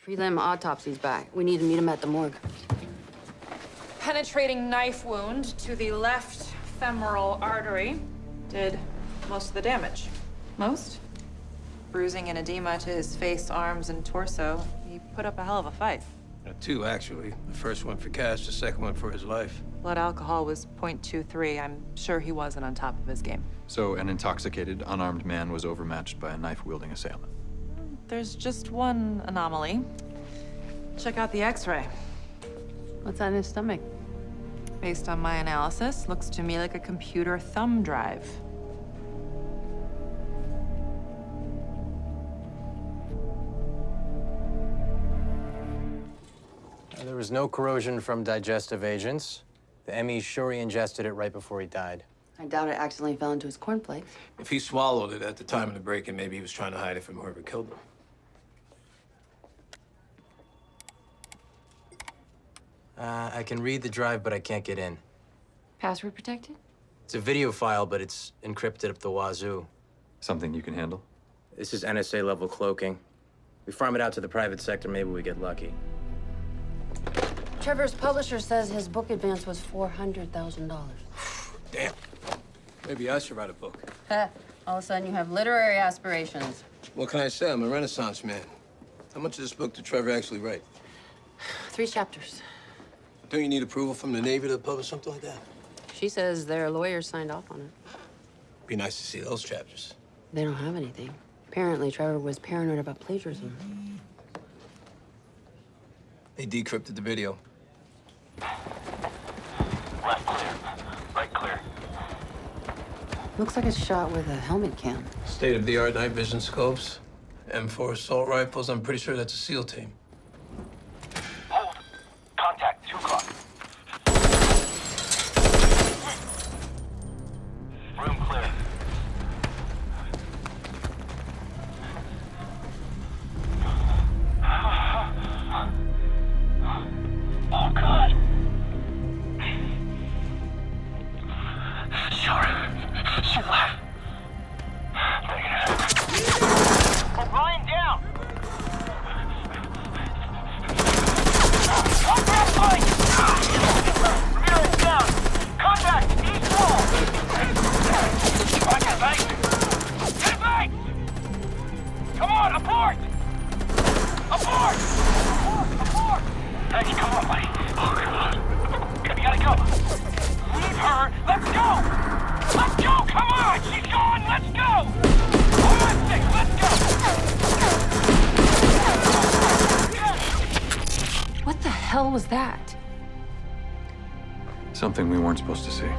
Prelim autopsy's back. We need to meet him at the morgue. Penetrating knife wound to the left femoral artery did most of the damage. Most? Bruising and edema to his face, arms, and torso. He put up a hell of a fight. Two, actually. The first one for cash, the second one for his life. Blood alcohol was 0.23. I'm sure he wasn't on top of his game. So an intoxicated, unarmed man was overmatched by a knife-wielding assailant. There's just one anomaly. Check out the X-ray. What's on his stomach? Based on my analysis, looks to me like a computer thumb drive. There was no corrosion from digestive agents. The ME sure he ingested it right before he died. I doubt it accidentally fell into his cornflakes. If he swallowed it at the time of the break-in, maybe he was trying to hide it from whoever killed him. I can read the drive, but I can't get in. Password protected? It's a video file, but it's encrypted up the wazoo. Something you can handle? This is NSA-level cloaking. We farm it out to the private sector, maybe we get lucky. Trevor's publisher says his book advance was $400,000. Damn. Maybe I should write a book. All of a sudden, you have literary aspirations. What can I say? I'm a Renaissance man. How much of this book did Trevor actually write? 3 chapters. Don't you need approval from the Navy to publish something like that? She says their lawyers signed off on it. Be nice to see those chapters. They don't have anything. Apparently, Trevor was paranoid about plagiarism. They decrypted the video. Left clear. Right clear. Looks like it's shot with a helmet cam. State-of-the-art night vision scopes, M4 assault rifles. I'm pretty sure that's a SEAL team. Hold. Contact, 2 o'clock. Room clear. Oh, God. Sorry. She left. O'Brien down. Contact flight. Ramirez down. Contact east wall. Get back. Get back. Come on, abort. Abort. Abort. Hey, come on, buddy. Oh, God. We gotta go. Leave her. Let's go. Let's go. Come on. She's gone. Let's go. Come on, 6. Let's go. What the hell was that? Something we weren't supposed to see.